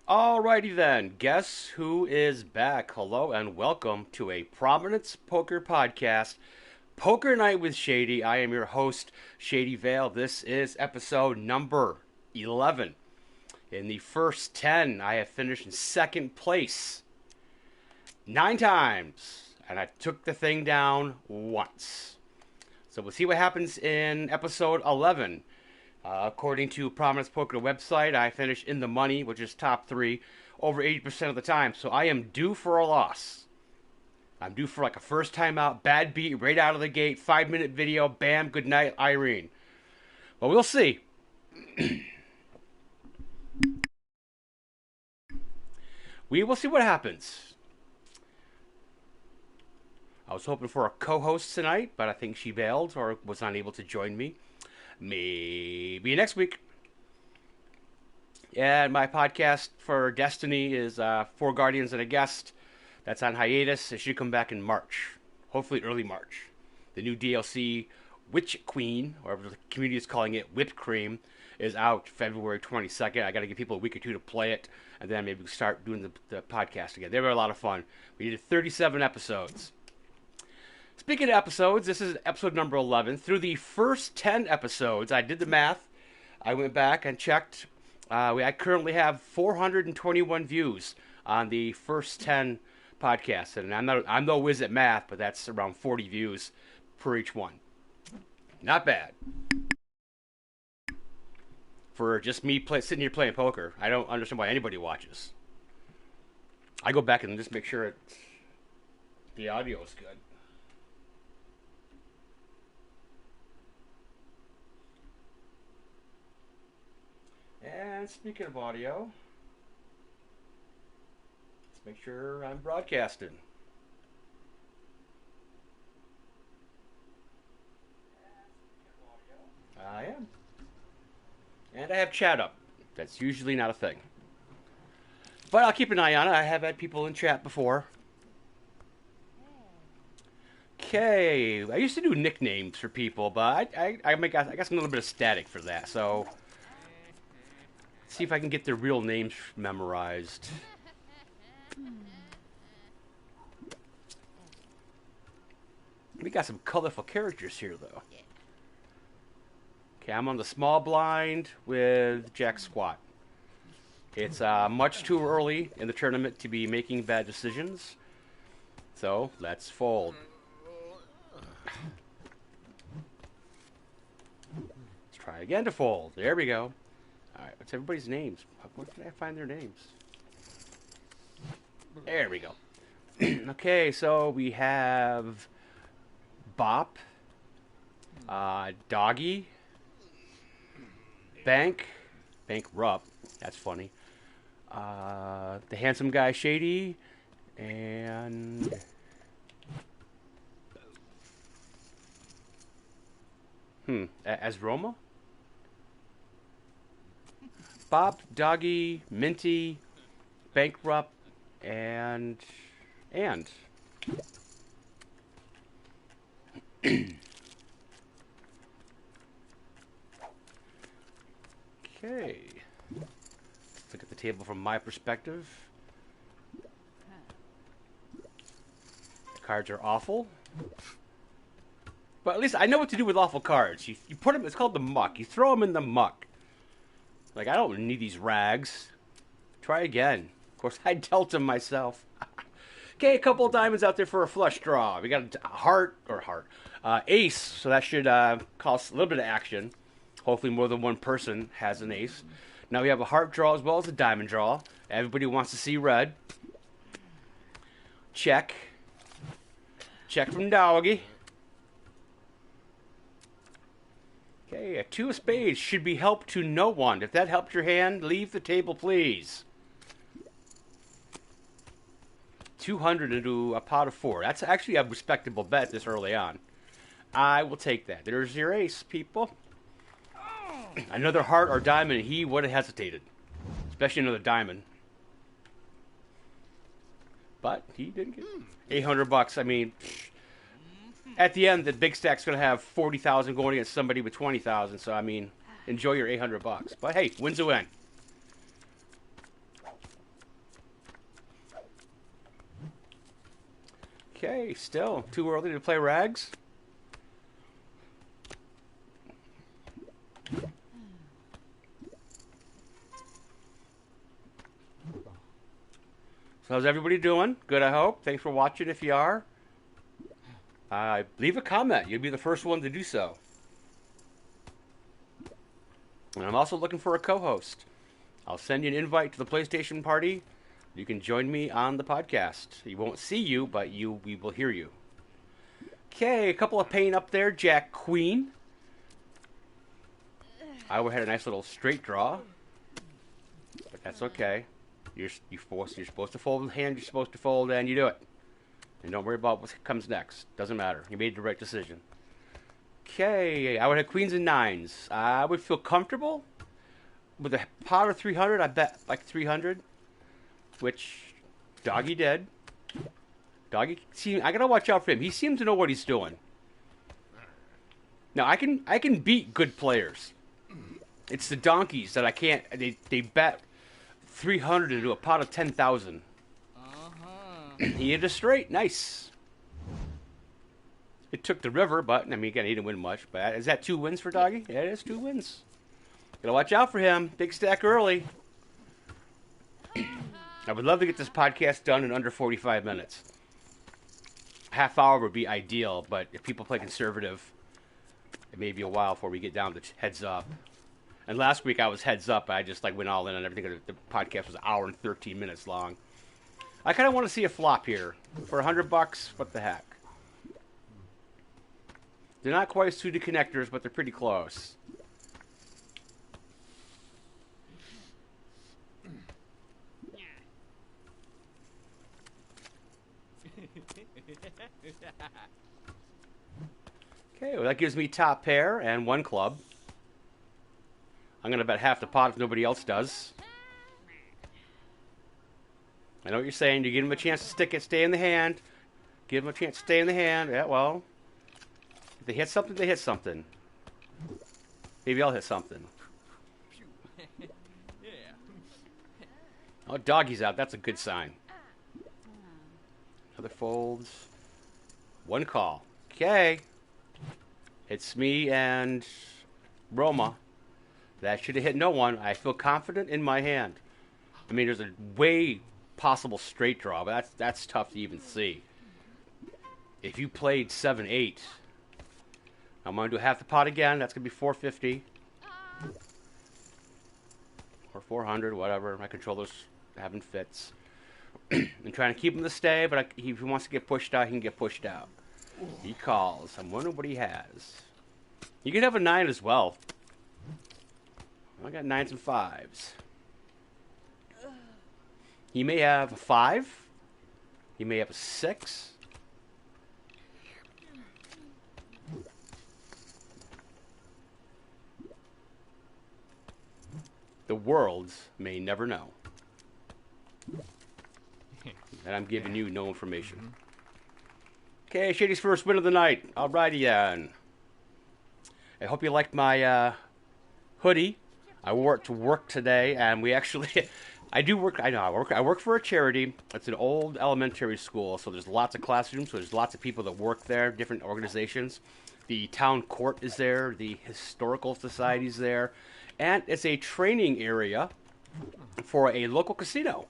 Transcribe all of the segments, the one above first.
Alrighty then, guess who is back? Hello and welcome to a Prominence Poker Podcast, Poker Night with Shady. I am your host, Shady Vale. This is episode number 11. In the first 10, I have finished in second place 9 times, and I took the thing down once. So we'll see what happens in episode 11. According to Prominence Poker website, I finished in the money, which is top 3, over 80% of the time. So I am due for a loss. I'm due for like a first time out, bad beat, right out of the gate, 5-minute video, bam, good night, Irene. Well, we'll see. We will see what happens. I was hoping for a co-host tonight, but I think she bailed or was unable to join me. Maybe next week. And my podcast for Destiny is 4 Guardians and a Guest. That's on hiatus. It should come back in March. Hopefully early March. The new DLC, Witch Queen, or the community is calling it Whipped Cream, is out February 22nd. I got to give people a week or two to play it, and then maybe start doing the podcast again. They were a lot of fun. We did 37 episodes. Speaking of episodes, this is episode number 11. Through the first 10 episodes, I did the math. I went back and checked. I currently have 421 views on the first 10 podcasts. And I'm no whiz at math, but that's around 40 views per each one. Not bad. For just me sitting here playing poker, I don't understand why anybody watches. I go back and just make sure the audio is good. And speaking of audio, let's make sure I'm broadcasting. I am. And I have chat up. That's usually not a thing. But I'll keep an eye on it. I have had people in chat before. Okay. I used to do nicknames for people, but I got some little bit of static for that. So see if I can get their real names memorized. We got some colorful characters here, though. Okay, I'm on the small blind with Jack Squat. It's much too early in the tournament to be making bad decisions. So, let's fold. Let's try again to fold. There we go. Alright, what's everybody's names? Where can I find their names? There we go. Okay, so we have Bop, Doggy, Bankrupt, that's funny, the handsome guy Shady, and as Roma? Bob, Doggy, Minty, Bankrupt, and okay. Let's look at the table from my perspective. The cards are awful. But at least I know what to do with awful cards. You put them, it's called the muck. You throw them in the muck. Like, I don't need these rags. Try again. Of course, I dealt them myself. Okay, a couple of diamonds out there for a flush draw. We got a ace, so that should cause a little bit of action. Hopefully more than one person has an ace. Now we have a heart draw as well as a diamond draw. Everybody wants to see red. Check. Check from Doggy. Okay, a 2 of spades should be help to no one. If that helped your hand, leave the table, please. 200 into a pot of 4. That's actually a respectable bet this early on. I will take that. There's your ace, people. Another heart or diamond, and he would have hesitated. Especially another diamond. But he didn't get $800. I mean, at the end, the big stack's going to have 40,000 going against somebody with 20,000. So, I mean, enjoy your $800. But hey, wins a win. Okay, still too early to play rags. So how's everybody doing? Good, I hope. Thanks for watching if you are. Leave a comment. You'll be the first one to do so. And I'm also looking for a co-host. I'll send you an invite to the PlayStation party. You can join me on the podcast. He won't see you, but we will hear you. Okay, a couple of paint up there. Jack Queen. I had a nice little straight draw, but that's okay. You're supposed to fold the hand you're supposed to fold, and you do it. And don't worry about what comes next. Doesn't matter. You made the right decision. Okay, I would have queens and nines. I would feel comfortable with a pot of 300. I bet like 300, which Doggy did. Doggy, I gotta watch out for him. He seems to know what he's doing. Now I can beat good players. It's the donkeys that I can't. They bet 300 into a pot of 10,000. He hit a straight. Nice. It took the river, but, I mean, again, he didn't win much. But is that 2 wins for Doggy? Yeah, it is 2 wins. Gotta watch out for him. Big stack early. I would love to get this podcast done in under 45 minutes. Half hour would be ideal, but if people play conservative, it may be a while before we get down to heads up. And last week I was heads up. I just went all in on everything. The podcast was an hour and 13 minutes long. I kind of want to see a flop here. For $100, what the heck? They're not quite suited connectors, but they're pretty close. Okay, well that gives me top pair and 1 club. I'm going to bet half the pot if nobody else does. I know what you're saying. You give them a chance to stick it, stay in the hand. Give them a chance to stay in the hand. Yeah, well, if they hit something, they hit something. Maybe I'll hit something. Oh, Doggy's out. That's a good sign. Other folds. 1 call. Okay. It's me and Roma. That should have hit no one. I feel confident in my hand. I mean, there's a way possible straight draw, but that's tough to even see. If you played 7-8, I'm going to do half the pot again. That's going to be 450. Or 400, whatever. My controller's having fits. I'm trying to keep him to stay, but if he wants to get pushed out, he can get pushed out. He calls. I'm wondering what he has. You can have a 9 as well. I got 9s and 5s. He may have a 5. He may have a 6. The worlds may never know. And I'm giving you no information. Okay, Shady's first win of the night. Alrighty then. I hope you liked my hoodie. I wore it to work today, and we actually, I work for a charity. It's an old elementary school, so there's lots of classrooms, so there's lots of people that work there, different organizations. The town court is there, the historical society's there, and it's a training area for a local casino.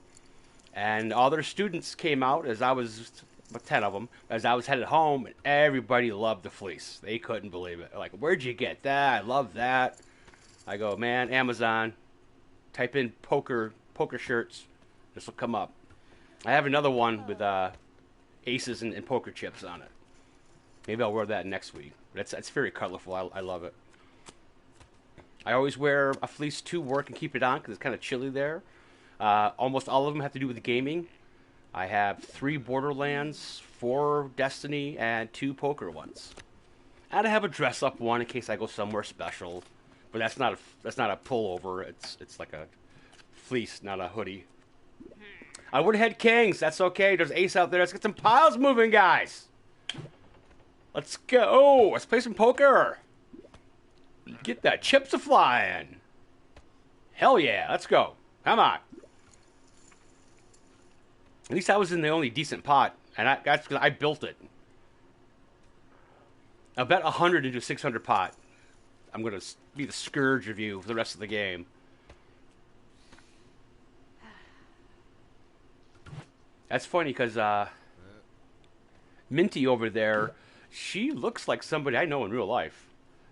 And all their students came out as I was, 10 of them, as I was headed home, and everybody loved the fleece. They couldn't believe it. Like, where'd you get that? I love that. I go, man, Amazon, type in poker shirts. This will come up. I have another one with aces and poker chips on it. Maybe I'll wear that next week. But it's very colorful. I love it. I always wear a fleece to work and keep it on because it's kind of chilly there. Almost all of them have to do with gaming. I have 3 Borderlands, 4 Destiny, and 2 poker ones. And I have a dress-up one in case I go somewhere special. But that's not a pullover. It's like a fleece, not a hoodie. I would have had kings. That's okay. There's ace out there. Let's get some piles moving, guys. Let's go. Oh, let's play some poker. Get that chips a flying. Hell yeah. Let's go. Come on. At least I was in the only decent pot And that's because I built it. I bet 100 into a 600 pot. I'm going to be the scourge of you for the rest of the game. That's funny because Minty over there, she looks like somebody I know in real life.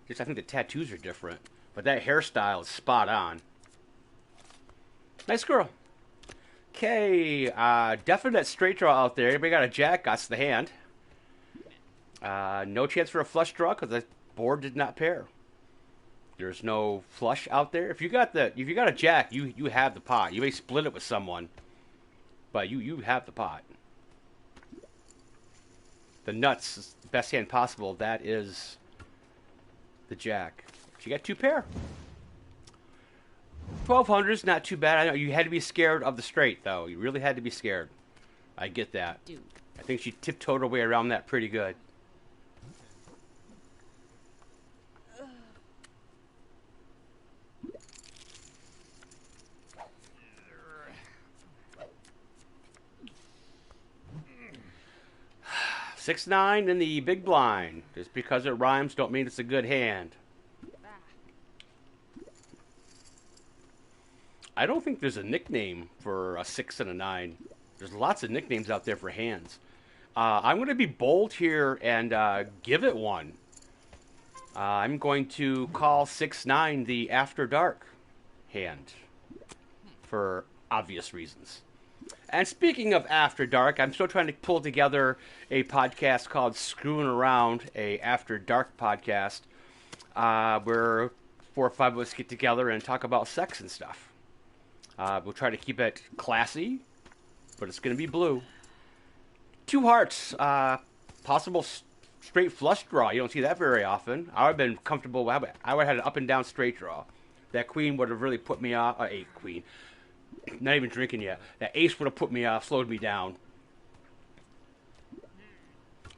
Just I think the tattoos are different. But that hairstyle is spot on. Nice girl. Okay, definite straight draw out there. Everybody got a jack, got the hand. No chance for a flush draw because the board did not pair. There's no flush out there. If you got a jack, you have the pot. You may split it with someone, but you have the pot. The nuts is the best hand possible. That is the jack. You got 2 pair. 1200 is not too bad. I know you had to be scared of the straight, though. You really had to be scared. I get that. Dude. I think she tiptoed her way around that pretty good. Six nine in the big blind. Just because it rhymes don't mean it's a good hand. I don't think there's a nickname for a 6 and a 9. There's lots of nicknames out there for hands. I'm going to be bold here and give it one. I'm going to call 6-9 the After Dark hand for obvious reasons. And speaking of After Dark, I'm still trying to pull together a podcast called Screwing Around, a After Dark podcast, where 4 or 5 of us get together and talk about sex and stuff. We'll try to keep it classy, but it's going to be blue. 2 hearts, possible straight flush draw. You don't see that very often. I would have been comfortable. I would have had an up and down straight draw. That queen would have really put me off. Queen. Not even drinking yet. That ace would have put me off, slowed me down.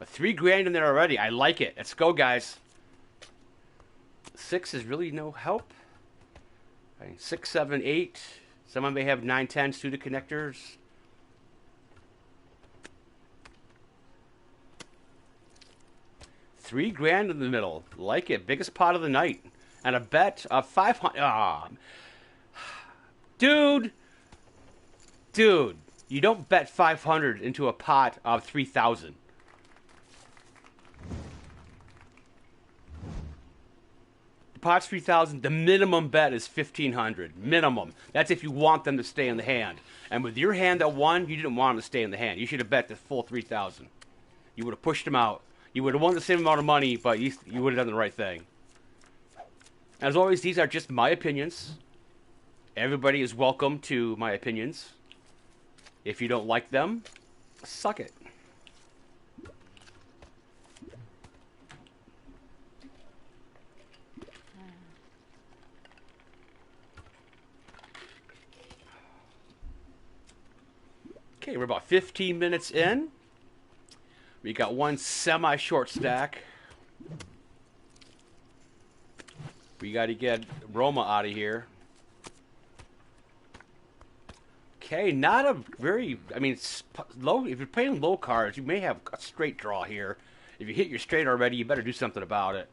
A $3,000 in there already. I like it. Let's go, guys. 6 is really no help. 6, 7, 8. Someone may have 9, 10 suited connectors. $3,000 in the middle. Like it. Biggest pot of the night. And a bet of 500. Dude, you don't bet 500 into a pot of 3,000. The pot's 3,000. The minimum bet is 1,500. Minimum. That's if you want them to stay in the hand. And with your hand that won, you didn't want them to stay in the hand. You should have bet the full 3,000. You would have pushed them out. You would have won the same amount of money, but you would have done the right thing. As always, these are just my opinions. Everybody is welcome to my opinions. If you don't like them, suck it. Okay, we're about 15 minutes in. We got one semi-short stack. We got to get Roma out of here. Okay, not a very, it's low. If you're playing low cards, you may have a straight draw here. If you hit your straight already, you better do something about it.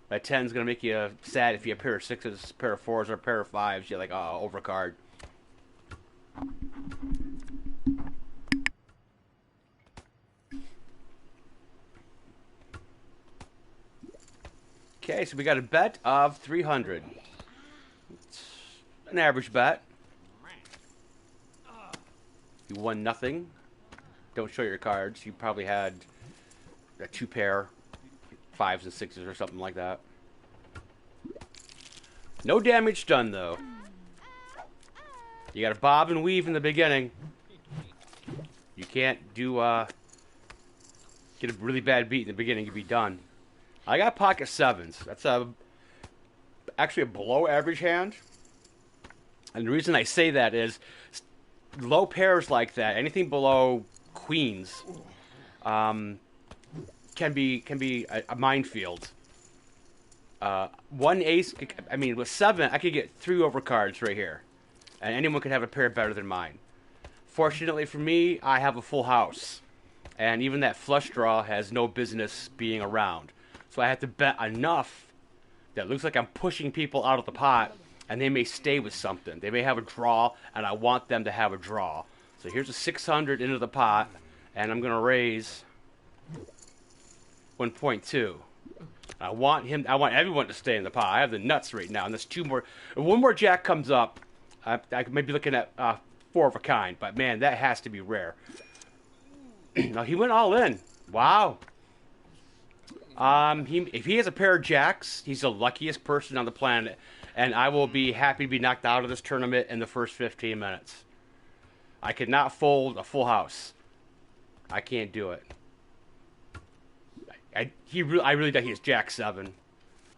That 10 is going to make you sad if you have a pair of 6s, a pair of 4s, or a pair of 5s. You're like, oh, overcard. Okay, so we got a bet of 300. It's an average bet. You won nothing. Don't show your cards. You probably had a 2 pair, 5s and 6s or something like that. No damage done, though. You got to bob and weave in the beginning. You can't do, get a really bad beat in the beginning, you'll be done. I got pocket 7s. That's actually a below average hand. And the reason I say that is low pairs like that, anything below queens, can be a minefield. One ace, with 7, I could get 3 overcards right here. And anyone could have a pair better than mine. Fortunately for me, I have a full house. And even that flush draw has no business being around. So I have to bet enough that it looks like I'm pushing people out of the pot, and they may stay with something. They may have a draw, and I want them to have a draw. So here's a 600 into the pot, and I'm going to raise 1.2. I want everyone to stay in the pot. I have the nuts right now, and there's two more. If one more jack comes up, I may be looking at 4 of a kind, but man, that has to be rare. No, he went all in. Wow. If he has a pair of jacks, he's the luckiest person on the planet, and I will be happy to be knocked out of this tournament in the first 15 minutes. I could not fold a full house. I can't do it. I really doubt he has jack 7.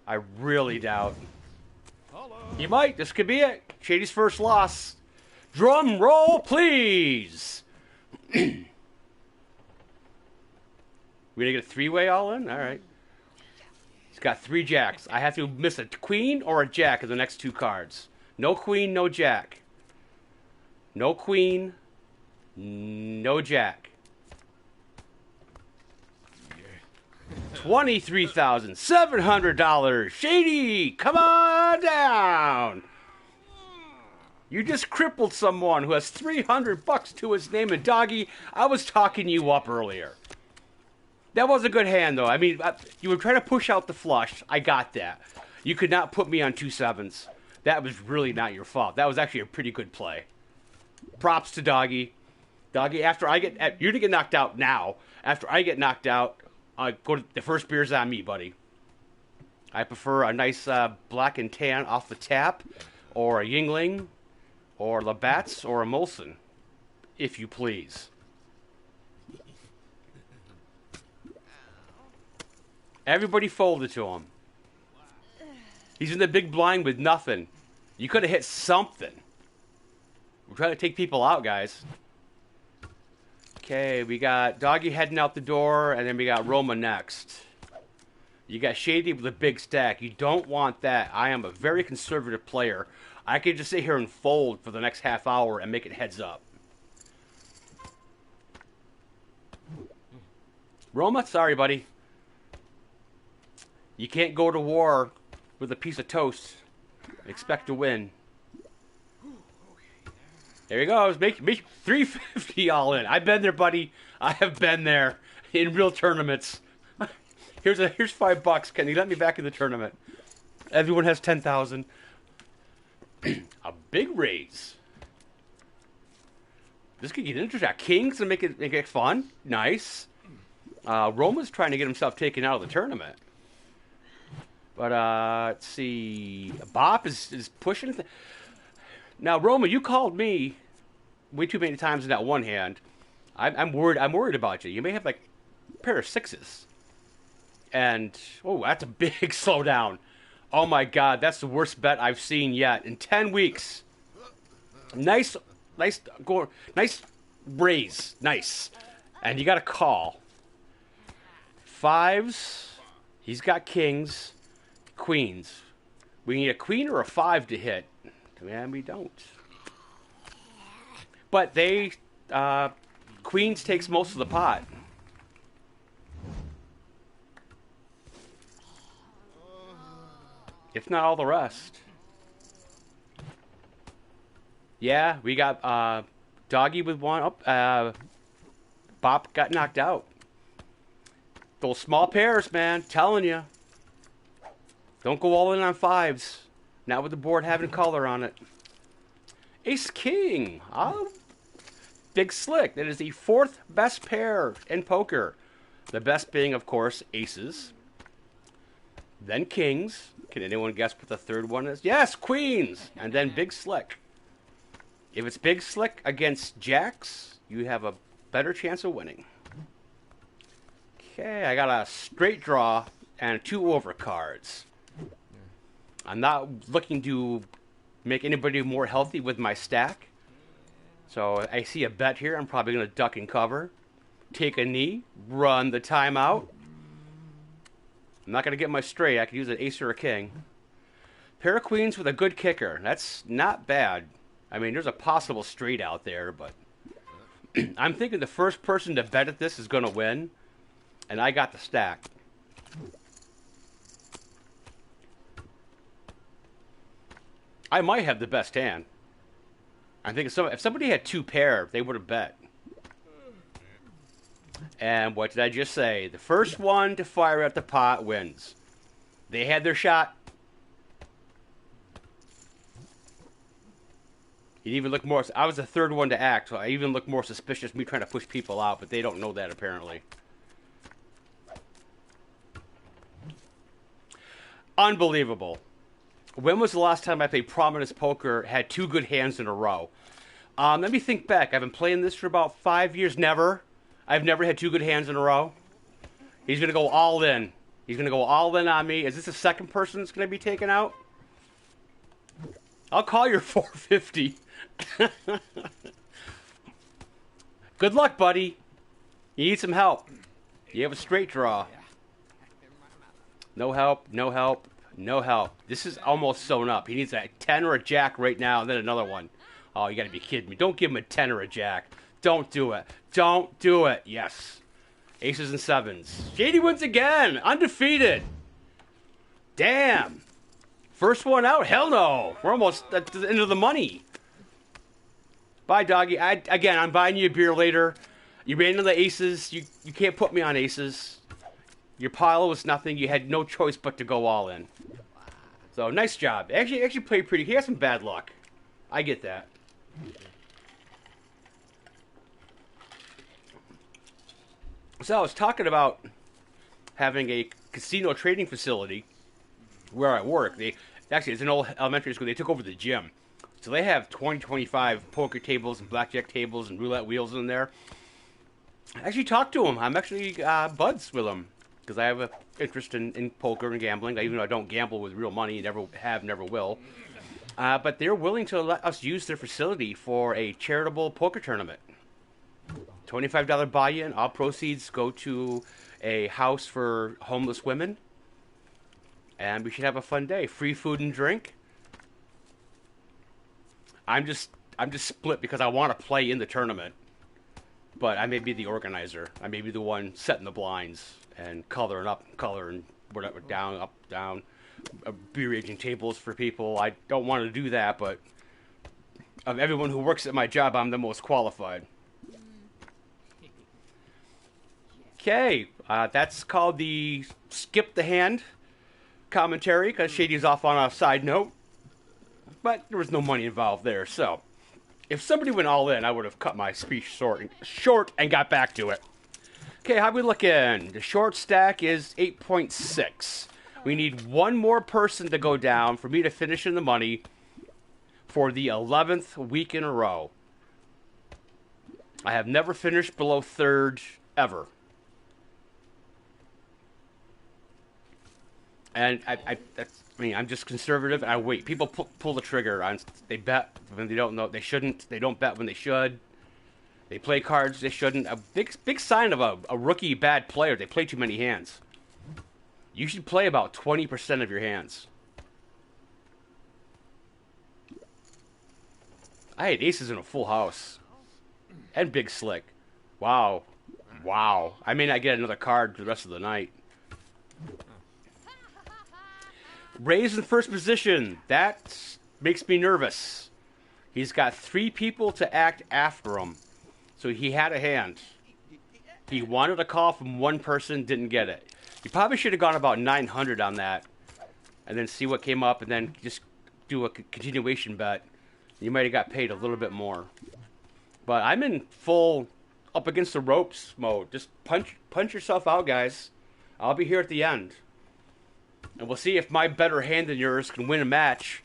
I really doubt. He might. This could be it. Shady's first loss. Drum roll, please. We gonna get a 3-way all in? All right. He's got 3 jacks. I have to miss a queen or a jack in the next 2 cards. No queen, no jack. No queen, no jack. $23,700. Shady, come on down. You just crippled someone who has $300 to his name. And Doggy, I was talking you up earlier. That was a good hand, though. I mean, you were trying to push out the flush. I got that. You could not put me on 2 7s. That was really not your fault. That was actually a pretty good play. Props to Doggy. Doggy, you're going to get knocked out now. After I get knocked out, the first beer's on me, buddy. I prefer a nice black and tan off the tap, or a Yingling, or Labatt's, or a Molson, if you please. Everybody folded to him. He's in the big blind with nothing. You could have hit something. We're trying to take people out, guys. Okay, we got Doggy heading out the door, and then we got Roma next. You got Shady with a big stack. You don't want that. I am a very conservative player. I could just sit here and fold for the next half hour and make it heads up. Roma, sorry, buddy. You can't go to war with a piece of toast and expect to win. There he goes. Make 350 all in. I've been there, buddy. I have been there in real tournaments. Here's $5. Can you let me back in the tournament? Everyone has 10,000. A big raise. This could get interesting. Kings to make it fun. Nice. Roma's trying to get himself taken out of the tournament. But let's see. Bop is pushing. Now, Roma, you called me way too many times in that one hand. I'm worried about you. You may have like a pair of 6s. And, oh, that's a big slowdown. Oh, my God, that's the worst bet I've seen yet. In 10 weeks. Nice raise. Nice. And you got a call. 5s. He's got kings. Queens. We need a queen or a 5 to hit. Man, we don't. But Queens takes most of the pot. If not all the rest. Yeah, we got Doggy with one. Bop got knocked out. Those small pairs, man. Telling you. Don't go all in on 5s. Not with the board having color on it. Ace King. Oh, big slick. That is the 4th best pair in poker. The best being, of course, aces. Then kings. Can anyone guess what the 3rd one is? Yes, queens. And then big slick. If it's big slick against jacks, you have a better chance of winning. Okay, I got a straight draw and 2 overcards. I'm not looking to make anybody more healthy with my stack. So I see a bet here. I'm probably going to duck and cover. Take a knee. Run the timeout. I'm not going to get my straight. I could use an ace or a king. Pair of queens with a good kicker. That's not bad. I mean, there's a possible straight out there, but I'm thinking the first person to bet at this is going to win, and I got the stack. I might have the best hand. I think if somebody had 2 pair, they would have bet. And what did I just say? The first one to fire at the pot wins. They had their shot. It even looked more... I was the third one to act, so I even looked more suspicious, me trying to push people out, but they don't know that, apparently. Unbelievable. When was the last time I played Prominence Poker, had 2 good hands in a row? Let me think back. I've been playing this for about 5 years. Never. I've never had 2 good hands in a row. He's going to go all in. He's going to go all in on me. Is this the second person that's going to be taken out? I'll call your 450. Good luck, buddy. You need some help. You have a straight draw. No help, no help, no help. This is almost sewn up. He needs a 10 or a jack right now, and then another one. Oh, you got to be kidding me. Don't give him a 10 or a jack. Don't do it. Don't do it. Yes. Aces and 7s. Shady wins again. Undefeated. Damn. First one out? Hell no. We're almost at the end of the money. Bye, doggy. Again, I'm buying you a beer later. You ran into the aces. You can't put me on aces. Your pile was nothing. You had no choice but to go all in. So, nice job. Actually played pretty. He has some bad luck. I get that. So, I was talking about having a casino trading facility where I work. Actually, it's an old elementary school. They took over the gym. So they have 20, 25 poker tables and blackjack tables and roulette wheels in there. I actually talked to them. I'm actually buds with them because I have an interest in poker and gambling. Even though I don't gamble with real money, never have, never will. But they're willing to let us use their facility for a charitable poker tournament. $25 buy-in. All proceeds go to a house for homeless women. And we should have a fun day. Free food and drink. I'm just split because I want to play in the tournament, but I may be the organizer. I may be the one setting the blinds and coloring up, coloring whatever, down, up, down, rearranging tables for people. I don't want to do that, but of everyone who works at my job, I'm the most qualified. Okay, that's called the skip the hand commentary because Shady's off on a side note. But there was no money involved there, so if somebody went all in, I would have cut my speech short and got back to it. Okay, how we looking? The short stack is 8.6. We need one more person to go down for me to finish in the money for the 11th week in a row. I have never finished below third, ever. And I'm just conservative, and I wait. People pull the trigger. They bet when they don't know. They shouldn't. They don't bet when they should. They play cards they shouldn't. A big sign of a rookie bad player. They play too many hands. You should play about 20% of your hands. I had aces in a full house. And big slick. Wow. Wow. I may not get another card for the rest of the night. Raise in first position. That makes me nervous. He's got 3 people to act after him. So he had a hand. He wanted a call from one person, didn't get it. You probably should have gone about 900 on that. And then see what came up and then just do a continuation bet. You might have got paid a little bit more. But I'm in full up against the ropes mode. Just punch yourself out, guys. I'll be here at the end. And we'll see if my better hand than yours can win a match.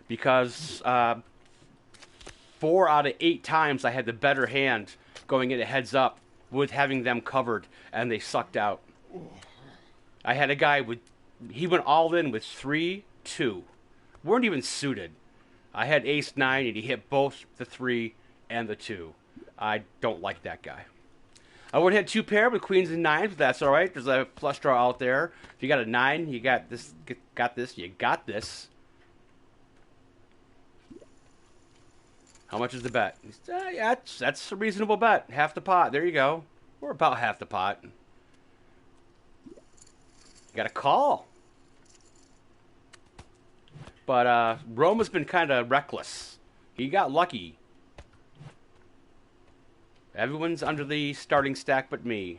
Because 4 out of 8 times I had the better hand going into heads up with having them covered. And they sucked out. I had a guy he went all in with 3-2. Weren't even suited. I had ace-9 and he hit both the 3 and the 2. I don't like that guy. I would have had 2 pair with queens and 9s, but that's all right. There's a flush draw out there. If you got a 9, you got this. You got this. How much is the bet? Yeah, that's a reasonable bet. Half the pot. There you go. Or about half the pot. You got a call. But Roma's been kind of reckless. He got lucky. Everyone's under the starting stack but me.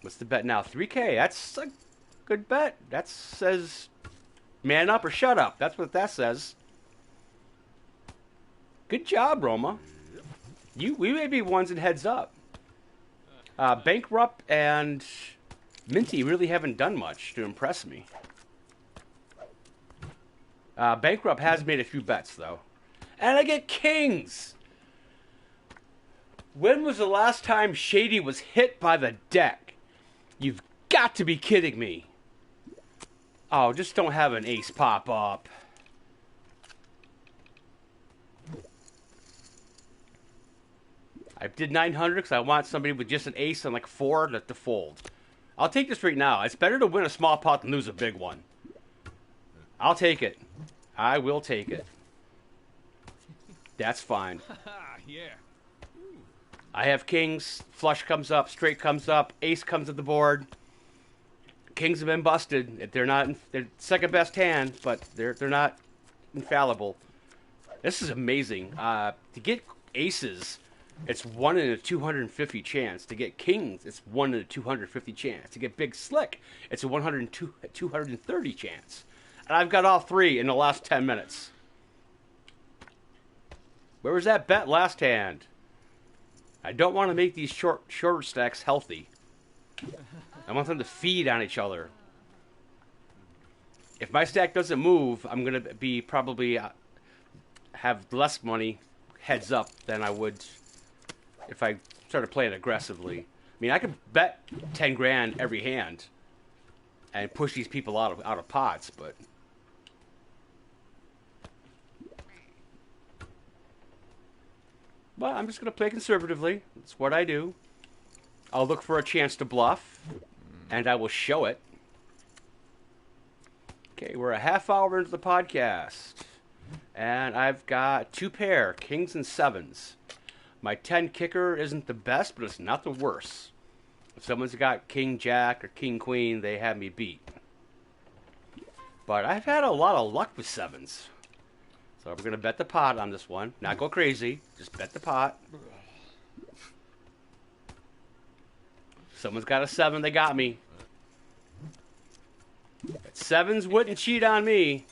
What's the bet now? 3K. That's a good bet. That says man up or shut up. That's what that says. Good job, Roma. We may be ones in heads up. Bankrupt and Minty really haven't done much to impress me. Bankrupt has made a few bets, though. And I get kings! When was the last time Shady was hit by the deck? You've got to be kidding me. Oh, just don't have an ace pop up. I did 900 because I want somebody with just an ace and like 4 to fold. I'll take this right now. It's better to win a small pot than lose a big one. I'll take it. I will take it. That's fine. Yeah. I have kings. Flush comes up. Straight comes up. Ace comes to the board. Kings have been busted. They're not. They're second best hand, but they're not infallible. This is amazing. To get aces, it's 1 in a 250 chance. To get kings, it's 1 in a 250 chance. To get big slick, it's a 230 chance. And I've got all 3 in the last 10 minutes. Where was that bet last hand? I don't want to make these shorter stacks healthy. I want them to feed on each other. If my stack doesn't move, I'm going to be probably have less money heads up than I would if I started playing aggressively. I mean, I could bet 10 grand every hand and push these people out of pots, but I'm just going to play conservatively. It's what I do. I'll look for a chance to bluff, and I will show it. Okay, we're a half hour into the podcast, and I've got 2 pair, kings and sevens. My 10 kicker isn't the best, but it's not the worst. If someone's got king jack or king queen, they have me beat. But I've had a lot of luck with sevens. So we're going to bet the pot on this one. Not go crazy. Just bet the pot. Someone's got a 7. They got me. But sevens wouldn't cheat on me.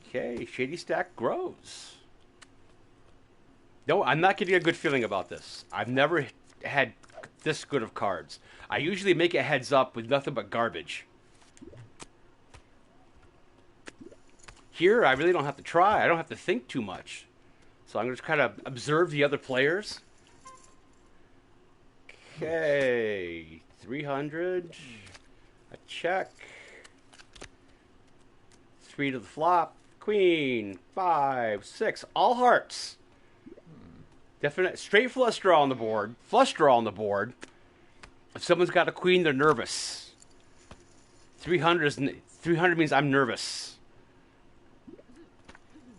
Okay, Shady stack grows. No, I'm not getting a good feeling about this. I've never had this good of cards. I usually make it heads up with nothing but garbage. Here, I really don't have to try. I don't have to think too much. So I'm going to kind of observe the other players. Okay, 300. A check. 3 to the flop. Queen. 5, 6. All hearts. Definite straight flush draw on the board. Flush draw on the board. If someone's got a queen, they're nervous. 300 means I'm nervous.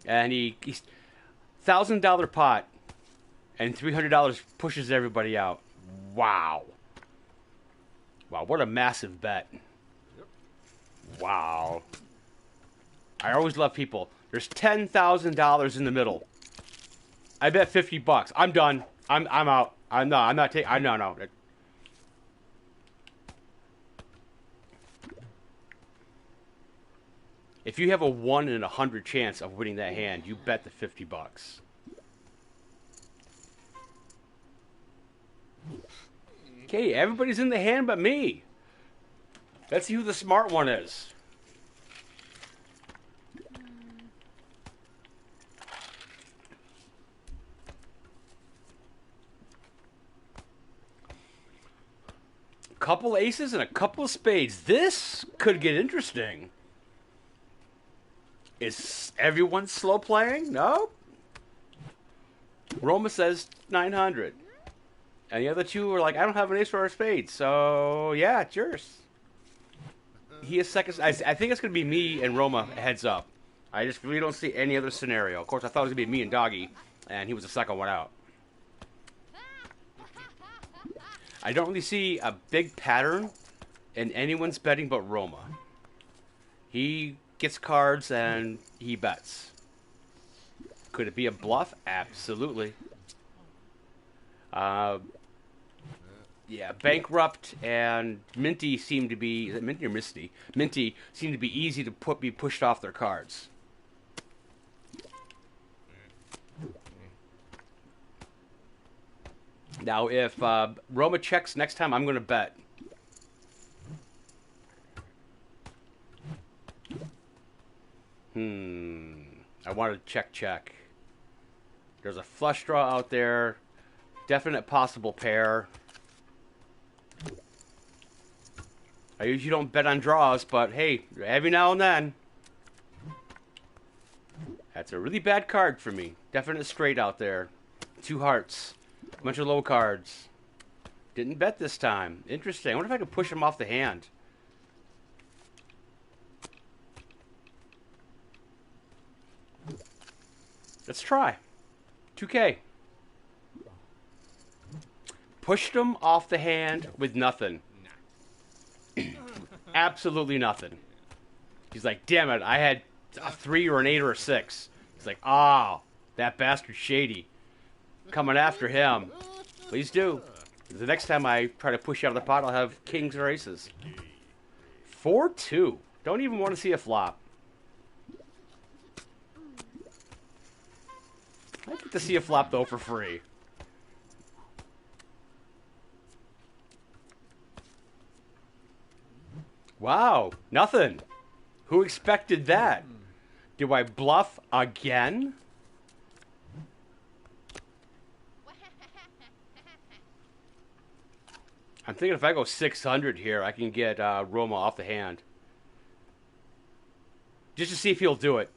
And he's $1,000 pot, and $300 pushes everybody out. Wow. Wow, what a massive bet. Wow. I always love people. There's $10,000 in the middle. I bet $50. I'm done. I'm out. I'm not taking. No. If you have a 1 in 100 chance of winning that hand, you bet the $50. Okay, everybody's in the hand but me. Let's see who the smart one is. Couple aces and a couple of spades. This could get interesting. Is everyone slow playing? No. Roma says 900. And the other two are like, I don't have an ace or a spade. So, yeah, it's yours. he is second. I think it's going to be me and Roma heads up. I just really don't see any other scenario. Of course, I thought it was going to be me and Doggy, and he was the second one out. I don't really see a big pattern in anyone's betting but Roma. He gets cards and he bets. Could it be a bluff? Absolutely. Yeah, Bankrupt and Minty seem to be... Is it Minty or Misty? Minty seem to be easy to be pushed off their cards. Now, if Roma checks next time, I'm going to bet. I want to check. There's a flush draw out there. Definite possible pair. I usually don't bet on draws, but hey, every now and then. That's a really bad card for me. Definite straight out there. 2 hearts. A bunch of low cards. Didn't bet this time. Interesting. I wonder if I could push him off the hand. Let's try. 2K. Pushed him off the hand with nothing. Absolutely nothing. He's like, damn it, I had a 3 or an 8 or a 6. He's like, that bastard Shady. Coming after him. Please do. The next time I try to push you out of the pot, I'll have kings or aces. 4-2. Don't even want to see a flop. I get to see a flop, though, for free. Wow, nothing. Who expected that? Do I bluff again? I'm thinking if I go 600 here, I can get Roma off the hand. Just to see if he'll do it.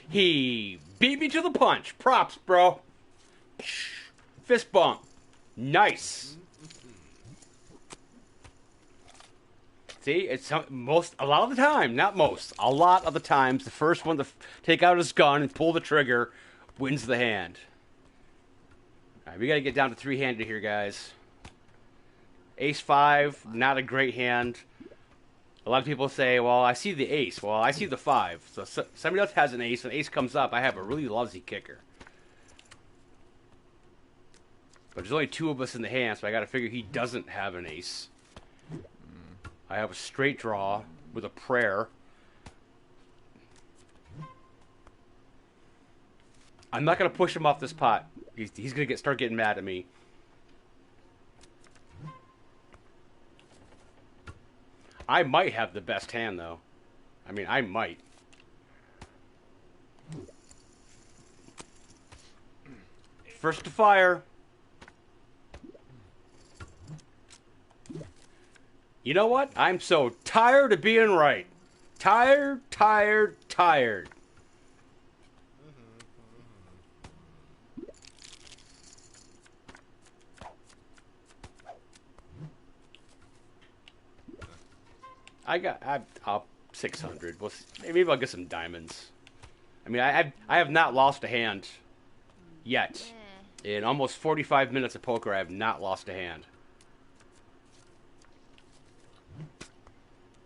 He beat me to the punch. Props, bro. Fist bump. Nice. See, it's a lot of the time, not most, a lot of the times, the first one to take out his gun and pull the trigger wins the hand. All right, we got to get down to 3-handed here, guys. Ace-5, not a great hand. A lot of people say, well, I see the ace. Well, I see the 5. So somebody else has an ace, and ace comes up. I have a really lousy kicker. But there's only 2 of us in the hand, so I got to figure he doesn't have an ace. I have a straight draw with a prayer. I'm not going to push him off this pot. He's going to start getting mad at me. I might have the best hand, though. I mean, I might. First to fire. You know what? I'm so tired of being right. Tired. I'll 600. Maybe I'll get some diamonds. I mean, I have not lost a hand yet. In almost 45 minutes of poker, I have not lost a hand.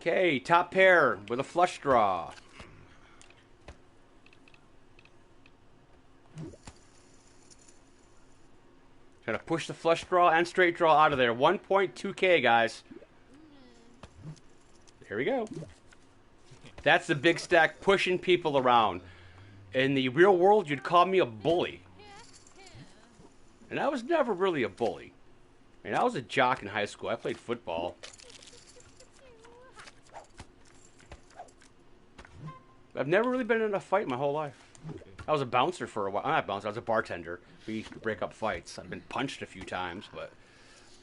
Okay, top pair with a flush draw. Trying to push the flush draw and straight draw out of there. 1.2K, guys. Here we go. That's the big stack pushing people around. In the real world, you'd call me a bully. And I was never really a bully. I mean, I was a jock in high school. I played football. I've never really been in a fight my whole life. I was a bouncer for a while. Not a bouncer, I was a bartender. We used to break up fights. I've been punched a few times, but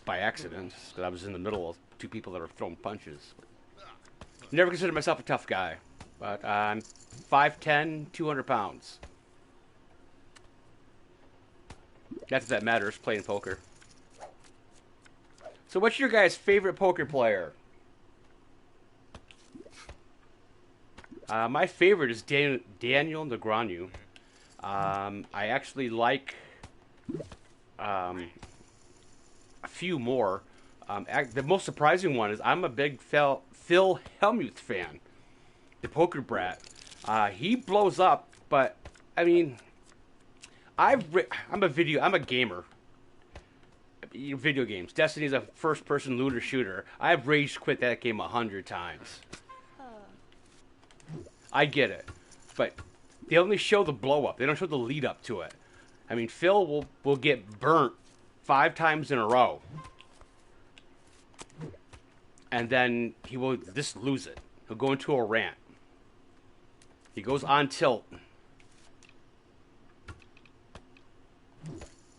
by accident. Because I was in the middle of 2 people that were throwing punches. Never considered myself a tough guy. But I'm 5'10", 200 pounds. Not that matters, playing poker. So what's your guys' favorite poker player? My favorite is Daniel Negreanu. I actually like a few more. The most surprising one is I'm a big Phil Hellmuth fan, the poker brat. He blows up, but I mean, I'm a gamer. Video games. Destiny is a first-person looter shooter. I've rage quit that game 100 times. I get it, but they only show the blow up. They don't show the lead up to it. I mean, Phil will get burnt 5 times in a row, and then he will just lose it. He'll go into a rant. He goes on tilt.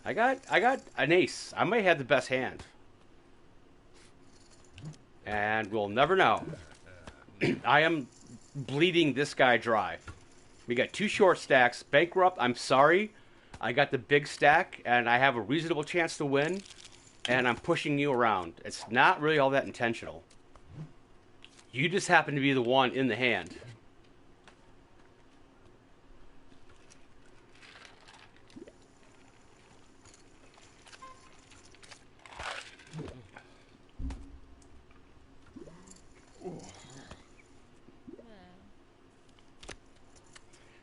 I got an ace. I might have the best hand, and we'll never know. I am bleeding this guy dry. We got 2 short stacks. Bankrupt, I'm sorry. I got the big stack, and I have a reasonable chance to win, and I'm pushing you around. It's not really all that intentional. You just happen to be the one in the hand.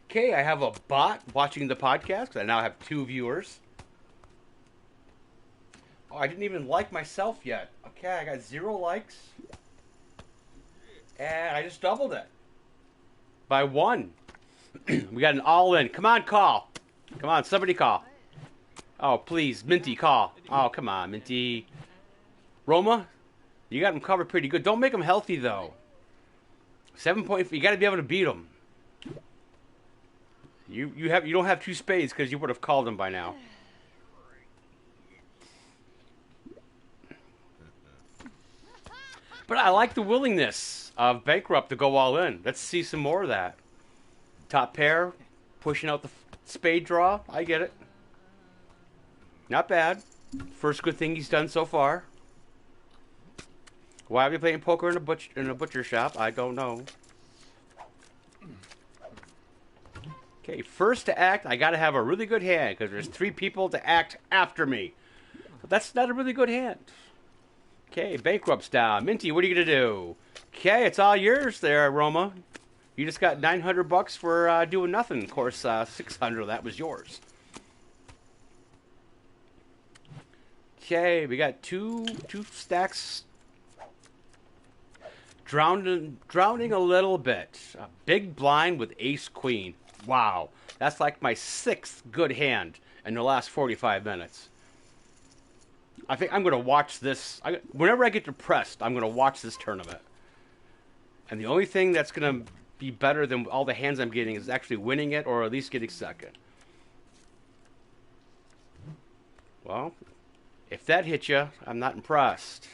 Okay, I have a bot watching the podcast because I now have 2 viewers. Oh, I didn't even like myself yet. Okay, I got 0 likes. And I just doubled it. By 1. We got an all-in. Come on, call. Come on, somebody call. Oh, please, Minty, call. Oh, come on, Minty. Roma, you got them covered pretty good. Don't make them healthy, though. 7 point. You got to be able to beat them. You don't have 2 spades because you would have called them by now. But I like the willingness of Bankrupt to go all in. Let's see some more of that. Top pair, pushing out the spade draw. I get it. Not bad. First good thing he's done so far. Why are we playing poker in a butcher shop? I don't know. Okay, first to act, I got to have a really good hand because there's 3 people to act after me. But that's not a really good hand. Okay, Bankrupt's down. Minty, what are you going to do? Okay, it's all yours there, Roma. You just got $900 for doing nothing. Of course, 600 of that was yours. Okay, we got two stacks. Drowning a little bit. A big blind with ace queen. Wow, that's like my 6th good hand in the last 45 minutes. I think I'm going to watch this. Whenever I get depressed, I'm going to watch this tournament. And the only thing that's going to be better than all the hands I'm getting is actually winning it or at least getting second. Well, if that hit you, I'm not impressed.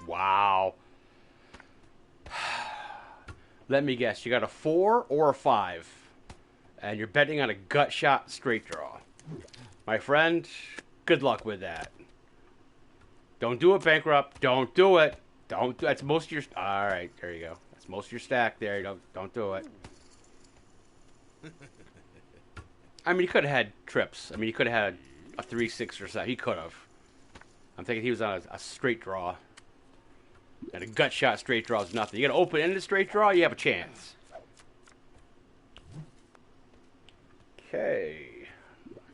Wow. Let me guess, you got a 4 or a 5. And you're betting on a gut shot straight draw. My friend, good luck with that. Don't do it, Bankrupt. Don't do it. That's most of your... Alright, there you go. That's most of your stack there. Don't do it. I mean, he could have had trips. I mean, he could have had a 3-6 or so. He could have. I'm thinking he was on a straight draw. And a gut shot straight draw is nothing. You got an open-ended straight draw, you have a chance. Okay.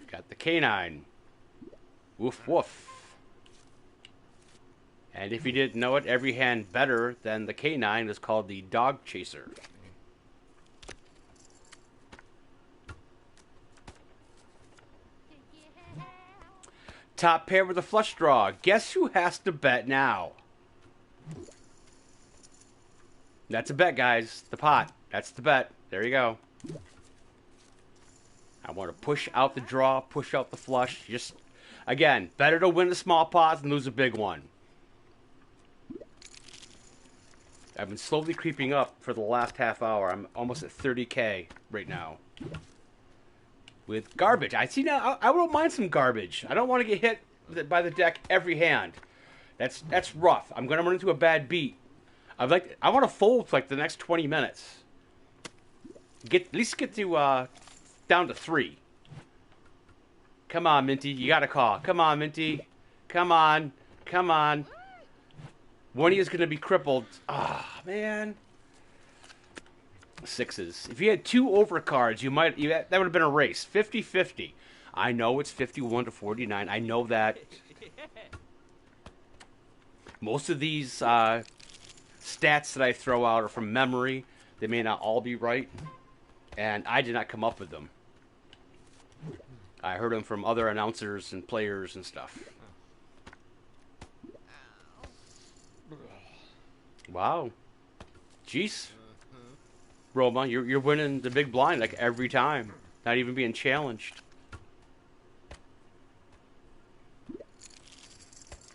Got the canine. Woof woof. And if you didn't know it, every hand better than the canine is called the dog chaser. Top pair with a flush draw. Guess who has to bet now? That's a bet, guys. The pot. That's the bet. There you go. I want to push out the draw, push out the flush. Just, again, better to win a small pot than lose a big one. I've been slowly creeping up for the last half hour. I'm almost at 30K right now. with garbage. I see now. I don't mind some garbage. I don't want to get hit by the deck every hand. That's rough. I'm gonna run into a bad beat. I want to fold for like the next 20 minutes. At least get to down to 3. Come on, Minty. You got to call. Come on, Minty. Come on. Come on. One of you is going to be crippled. Ah, oh, man. 6s. If you had 2 overcards, that would have been a race. 50-50. I know it's 51 to 49. I know that. Most of these stats that I throw out are from memory. They may not all be right. And I did not come up with them. I heard them from other announcers and players and stuff. Wow. Jeez. Roma, you're winning the big blind like every time. Not even being challenged.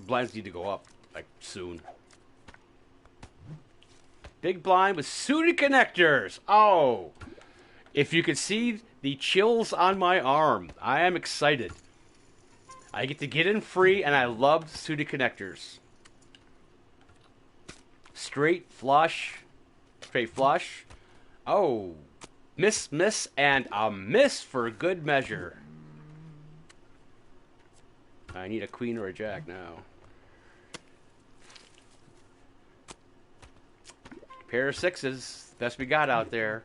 Blinds need to go up like soon. Big blind with suited connectors. Oh. If you could see the chills on my arm, I am excited. I get to get in free, and I love suited connectors. Straight flush. Oh. Miss, and a miss for good measure. I need a queen or a jack now. Pair of 6s. Best we got out there.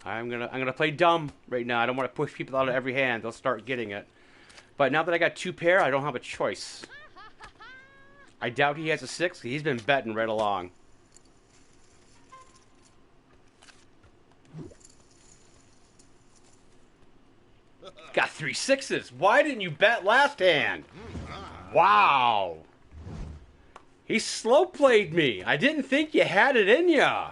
I'm gonna play dumb right now. I don't want to push people out of every hand. They'll start getting it. But now that I got 2 pair, I don't have a choice. I doubt he has a 6. He's been betting right along. Got 3 6s. Why didn't you bet last hand? Wow. He slow played me. I didn't think you had it in ya.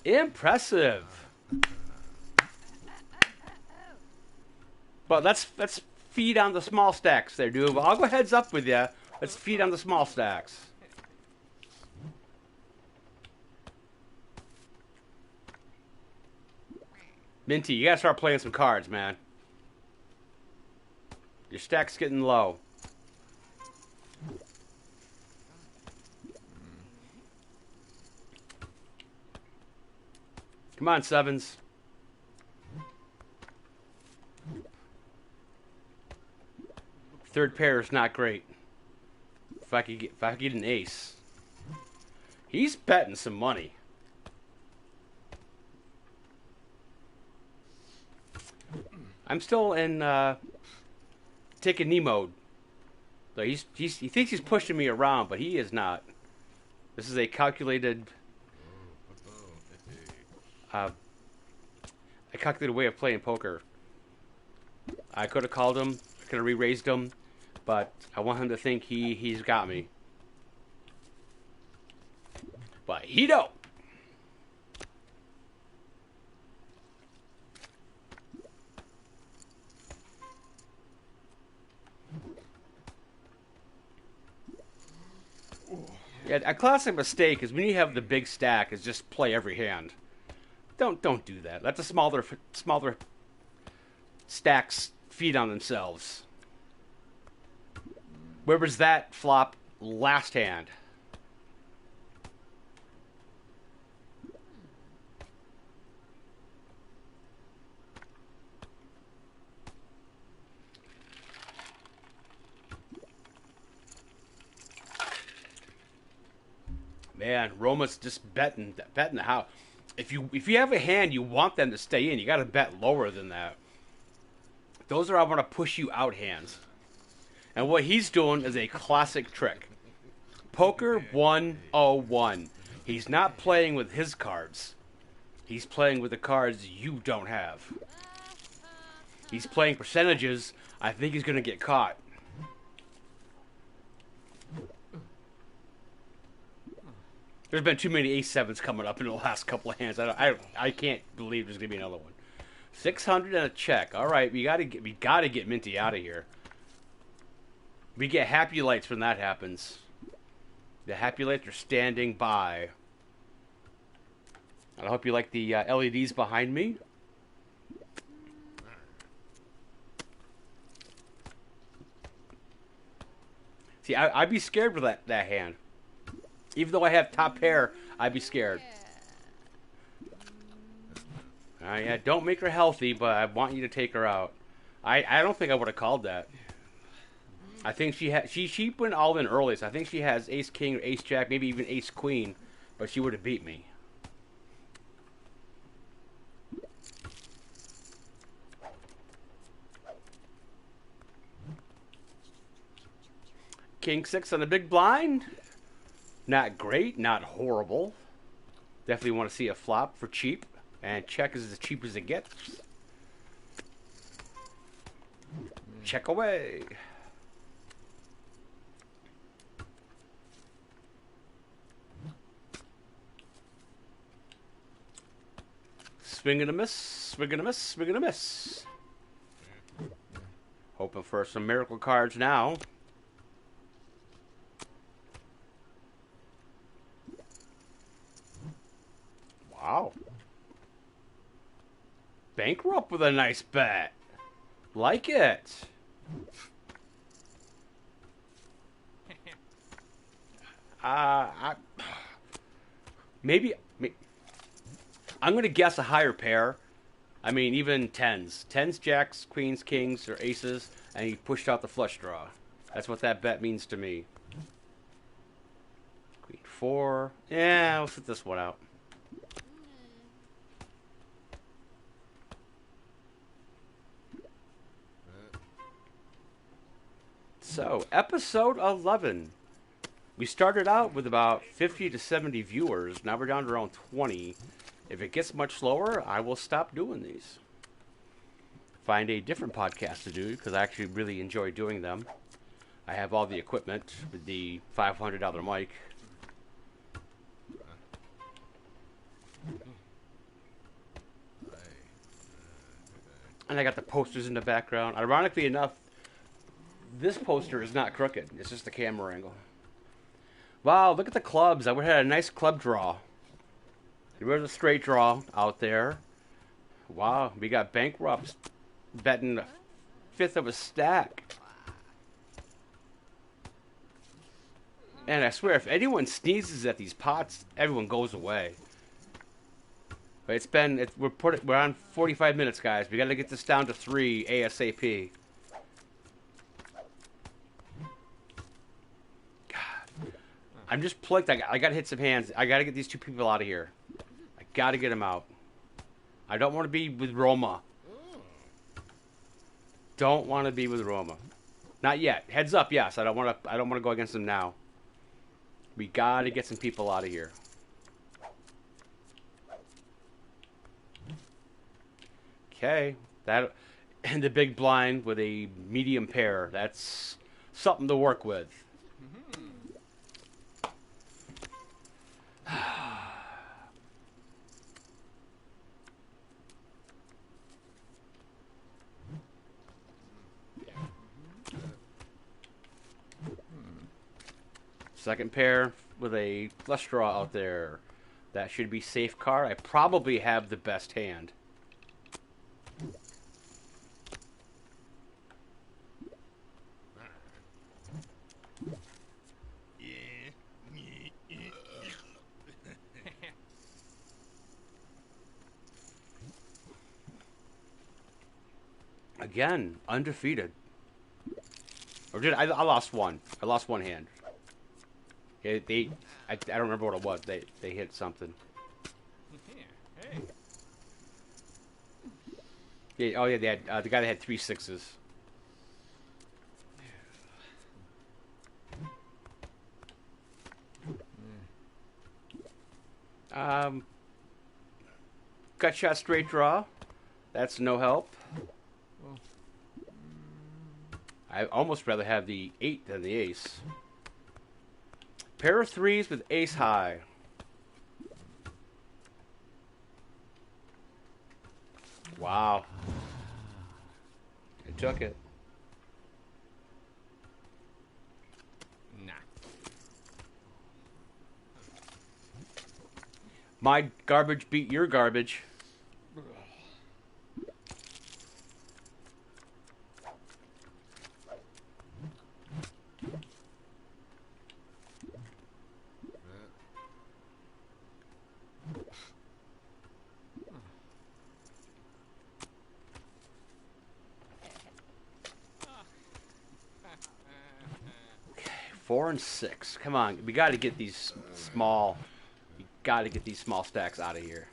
Impressive. But let's feed on the small stacks there, dude. I'll go heads up with you. Let's feed on the small stacks. Minty, you gotta start playing some cards, man. Your stack's getting low. Come on, 7s. Third pair is not great. If I could get an ace. He's betting some money. I'm still in take a knee mode. So he thinks he's pushing me around, but he is not. This is a calculated way of playing poker. I could have called him, I could have re-raised him, but I want him to think he's got me. But he don't. Yeah, a classic mistake is when you have the big stack is just play every hand. Don't do that. Let the smaller stacks feed on themselves. Where was that flop last hand? Man, Roma's just betting the house. If you have a hand you want them to stay in, you got to bet lower than that. Those are I want to push you out hands. And what he's doing is a classic trick. Poker 101. He's not playing with his cards. He's playing with the cards you don't have. He's playing percentages. I think he's going to get caught. There's been too many ace-7s coming up in the last couple of hands. I can't believe there's going to be another one. 600 and a check. All right, we got to get Minty out of here. We get happy lights when that happens. The happy lights are standing by. I hope you like the LEDs behind me. See, I'd be scared with that hand. Even though I have top pair, I'd be scared. Yeah, don't make her healthy, but I want you to take her out. I don't think I would have called that. I think she went all in early, so I think she has ace king or ace jack, maybe even ace queen, but she would have beat me. King 6 on the big blind. Not great, not horrible. Definitely want to see a flop for cheap, and check is as cheap as it gets. Check away. Swing and a miss, swing and a miss, swing and a miss. Hoping for some miracle cards now. Wow. Bankrupt with a nice bet. Like it. Maybe I'm going to guess a higher pair. I mean, even tens. Tens, jacks, queens, kings, or aces, and he pushed out the flush draw. That's what that bet means to me. Queen 4. Yeah, we'll sit this one out. So, episode 11. We started out with about 50 to 70 viewers. Now we're down to around 20. If it gets much slower, I will stop doing these. Find a different podcast to do, because I actually really enjoy doing them. I have all the equipment with the $500 mic. And I got the posters in the background. Ironically enough, this poster is not crooked. It's just the camera angle. Wow, look at the clubs. I had a nice club draw. There was a straight draw out there. Wow, we got bankrupts betting a fifth of a stack. And I swear, if anyone sneezes at these pots, everyone goes away. But we're on 45 minutes, guys. We got to get this down to 3 ASAP. God, I'm just plucked. I got to hit some hands. I got to get these two people out of here. I got to get them out. I don't want to be with Roma. Don't want to be with Roma. Not yet. Heads up, yes. I don't want to go against them now. We got to get some people out of here. Okay, that and the big blind with a medium pair. That's something to work with. Second pair with a flush draw out there. That should be safe card. I probably have the best hand. Again, undefeated. Or did I lost one. I lost one hand. I don't remember what it was. They hit something. Yeah, oh yeah, they had the guy that had 3 6s. Gut shot straight draw. That's no help. I almost rather have the 8 than the ace. Pair of 3s with ace high. Wow. I took it. Nah. My garbage beat your garbage. 4 and 6. Come on, we got to get these small. We got to get these small stacks out of here.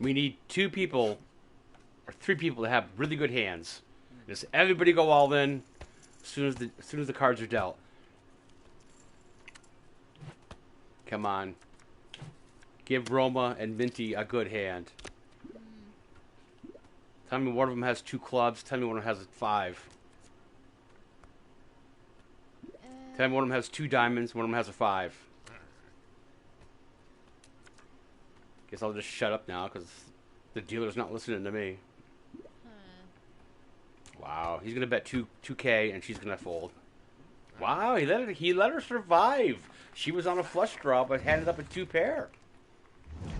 We need 2 people or 3 people to have really good hands. Just everybody go all in as soon as the cards are dealt. Come on. Give Roma and Minty a good hand. Tell me one of them has 2 clubs. Tell me one of them has 5. Tell me one of them has 2 diamonds. One of them has a 5. Guess I'll just shut up now because the dealer's not listening to me. Wow, he's gonna bet 2K and she's gonna fold. Wow, he let her survive. She was on a flush draw but handed up a 2 pair.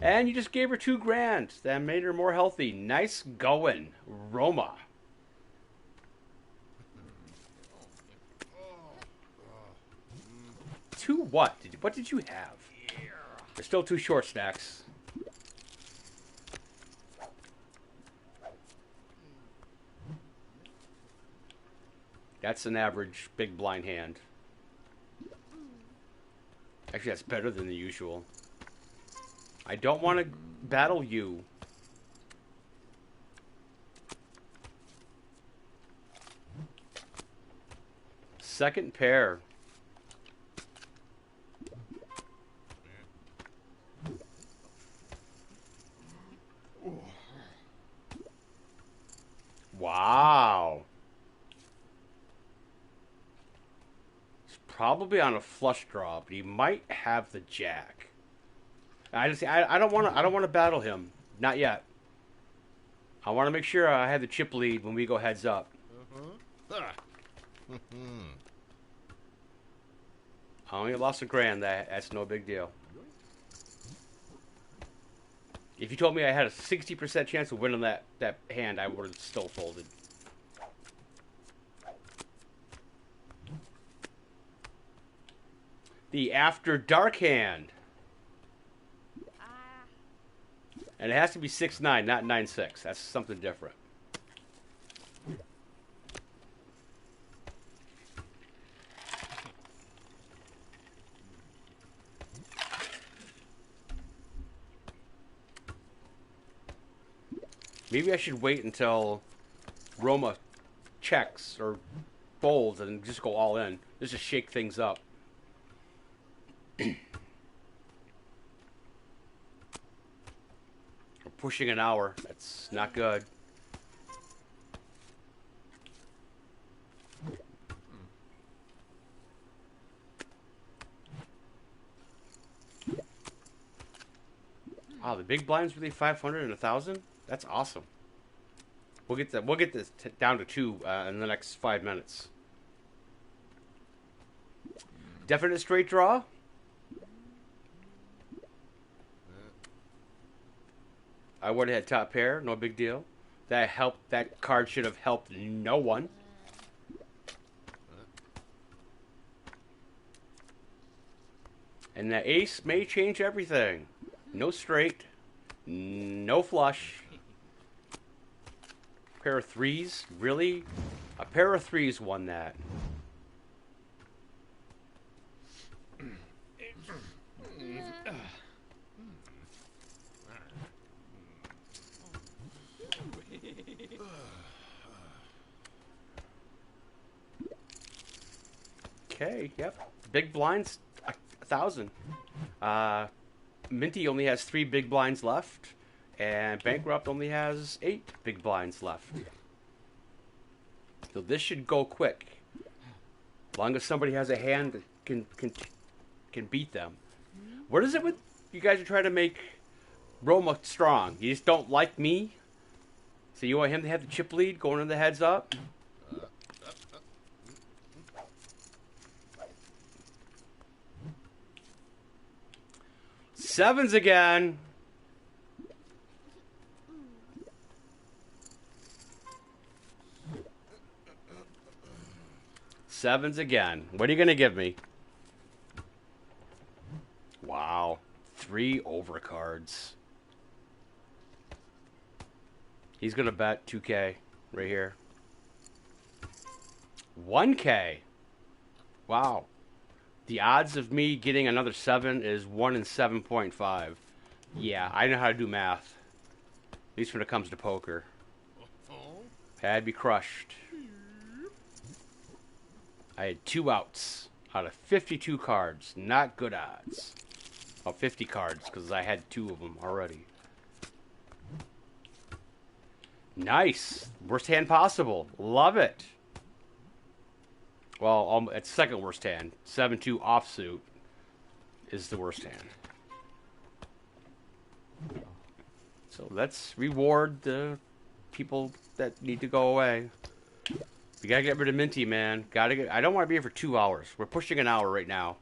And you just gave her $2,000. That made her more healthy. Nice going, Roma. Two what? What did you have? There's still 2 short stacks. That's an average big blind hand. Actually, that's better than the usual. I don't want to battle you. Second pair. Wow. He's probably on a flush draw, but he might have the jack. I don't want to battle him. Not yet. I want to make sure I have the chip lead when we go heads up. I only lost $1,000. That's no big deal. If you told me I had a 60% chance of winning that hand, I would have still folded. The After Dark hand. And it has to be 6-9, not 9-6. That's something different. Maybe I should wait until Roma checks or folds and just go all in. Just to shake things up. We're pushing an hour. That's not good. Wow, the big blind's really 500 and 1,000. That's awesome. We'll get this down to 2 in the next 5 minutes. Definite straight draw. I would have had top pair, no big deal. That helped. That card should have helped no one. And the ace may change everything. No straight, no flush. Pair of 3s? Really? A pair of 3s won that. Okay, yep. Big blinds, 1,000. Minty only has 3 big blinds left. And Bankrupt only has 8 big blinds left. So this should go quick. As long as somebody has a hand that can beat them. What is it with you guys are trying to make Roma strong? You just don't like me? So you want him to have the chip lead going in the heads up? Sevens again. Sevens again. What are you going to give me? Wow. 3 overcards. He's gonna bet 2K right here. 1K. Wow. The odds of me getting another 7 is 1 in 7.5. Yeah, I know how to do math. At least when it comes to poker. Had to be crushed. I had 2 outs out of 52 cards. Not good odds. Oh, 50 cards, because I had 2 of them already. Nice. Worst hand possible. Love it. Well, it's second worst hand. 7-2 offsuit is the worst hand. So let's reward the people that need to go away. We gotta get rid of Minty, man. I don't want to be here for 2 hours. We're pushing an hour right now.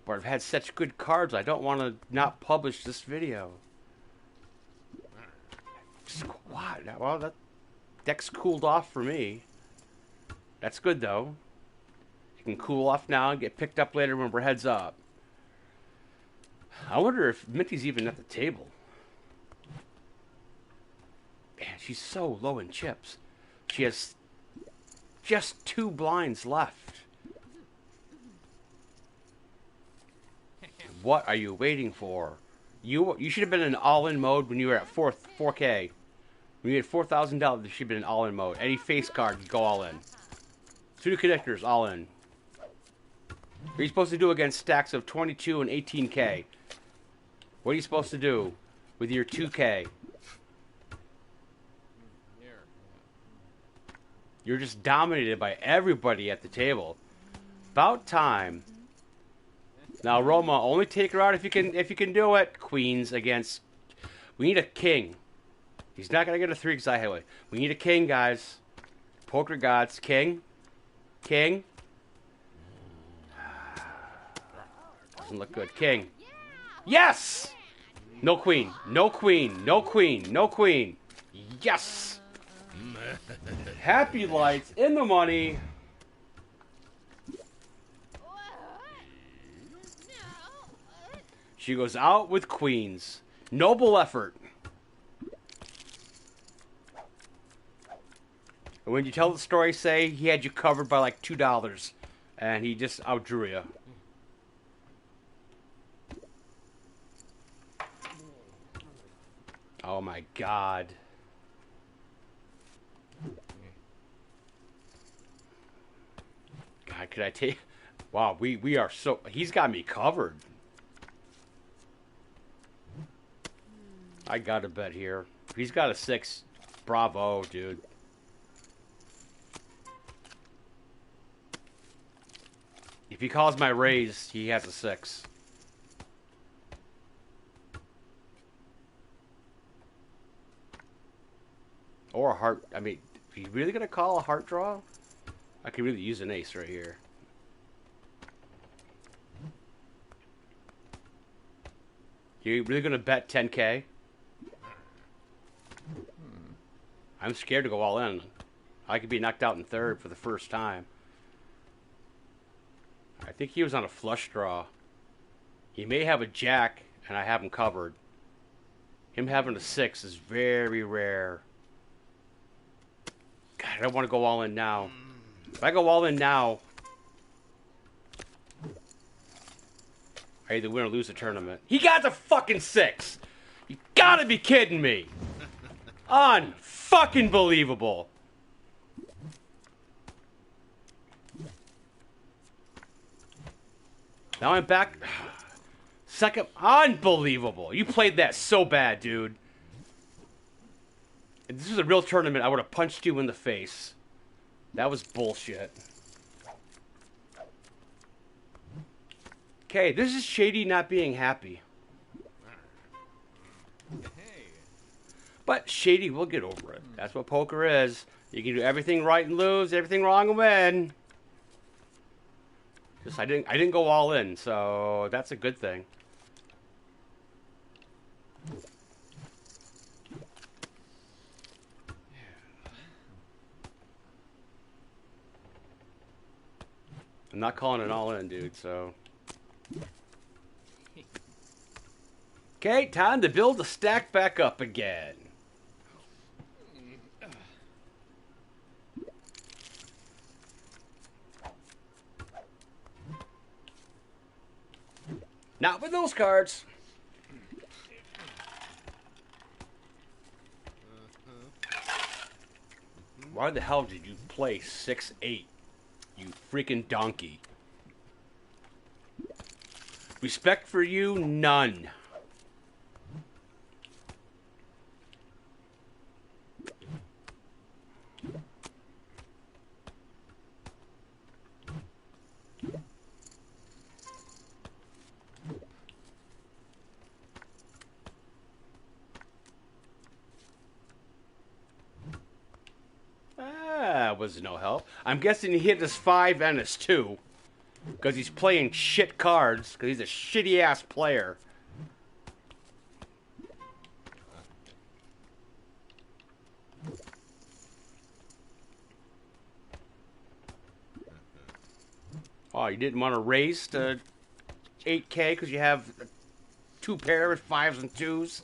But I've had such good cards, I don't want to not publish this video. Squad. Well, that deck's cooled off for me. That's good, though. You can cool off now and get picked up later when we're heads up. I wonder if Minty's even at the table. Man, she's so low in chips. She has just 2 blinds left. What are you waiting for? You should have been in all-in mode when you were at 4K. When you had $4,000, you should have been in all-in mode. Any face card, go all in. 2 connectors, all in. What are you supposed to do against stacks of 22 and 18K? What are you supposed to do with your 2K? You're just dominated by everybody at the table. About time. Now, Roma, only take her out if you can do it. Queens against. We need a king. He's not gonna get a 3 because I have it. We need a king, guys. Poker gods, king, king. Doesn't look good. King. Yes. No queen. No queen. No queen. No queen. Yes. Happy lights in the money. She goes out with queens. Noble effort. And when you tell the story, say he had you covered by like $2, and he just outdrew you. Oh my God. God, could I take... Wow, we are so... He's got me covered. I got a bet here. He's got a 6. Bravo, dude. If he calls my raise, he has a 6. Or a heart. I mean, are you really going to call a heart draw? I could really use an ace right here. You really going to bet 10K? I'm scared to go all in. I could be knocked out in third for the first time. I think he was on a flush draw. He may have a jack, and I have him covered. Him having a 6 is very rare. God, I don't want to go all in now. If I go all in now, I either win or lose the tournament. He got the fucking 6! You gotta be kidding me! Unfucking believable! Now I'm back. Second. Unbelievable. You played that so bad, dude. If this was a real tournament, I would have punched you in the face. That was bullshit. Okay, this is Shady not being happy. But Shady will get over it. That's what poker is. You can do everything right and lose, everything wrong and win. Just I didn't go all in, so that's a good thing. I'm not calling it all in, dude, so. Okay, time to build the stack back up again. Not with those cards. Why the hell did you play 6-8? You freaking donkey. Respect for you, none. Was no help. I'm guessing he hit his 5 and his 2 because he's playing shit cards because he's a shitty ass player. Oh, you didn't want to raise to 8K because you have 2 pair of 5s and 2s?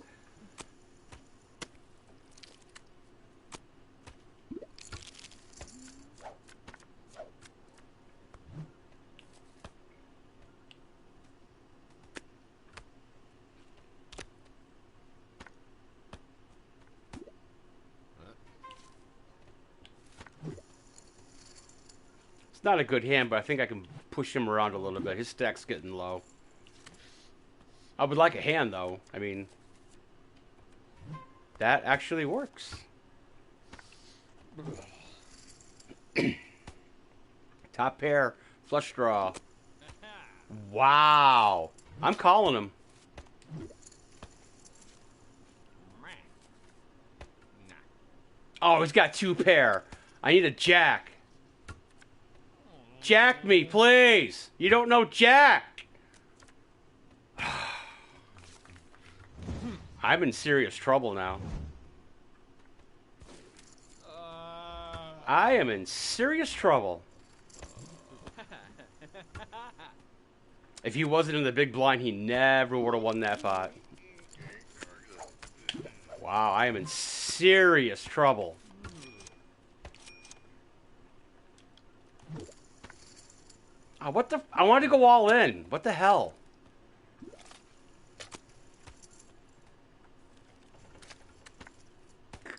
It's not a good hand, but I think I can push him around a little bit. His stack's getting low. I would like a hand, though. I mean, that actually works. Top pair, flush draw. Wow. I'm calling him. Oh, he's got 2 pair. I need a jack. Jack me, please. You don't know Jack. I'm in serious trouble now. I am in serious trouble. If he wasn't in the big blind, he never would have won that pot. Wow, I am in serious trouble. Oh, what the? I wanted to go all in. What the hell?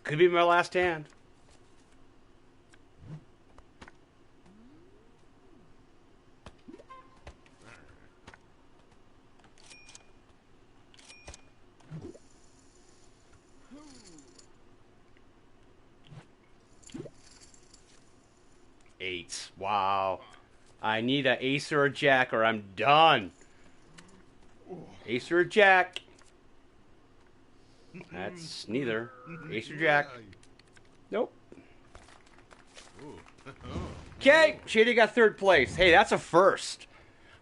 Could be my last hand. Eights. Wow. I need an ace or a jack or I'm done. Ace or a jack. That's neither. Ace or jack. Nope. Okay, Shady got 3rd place. Hey, that's a first.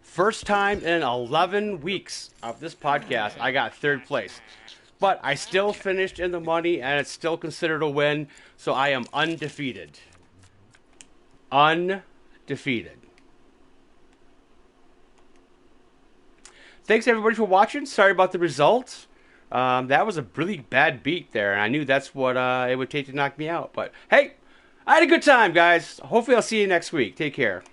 First time in 11 weeks of this podcast, I got 3rd place. But I still finished in the money, and it's still considered a win, so I am undefeated. Undefeated. Thanks, everybody, for watching. Sorry about the results. That was a really bad beat there, and I knew that's what it would take to knock me out. But, hey, I had a good time, guys. Hopefully I'll see you next week. Take care.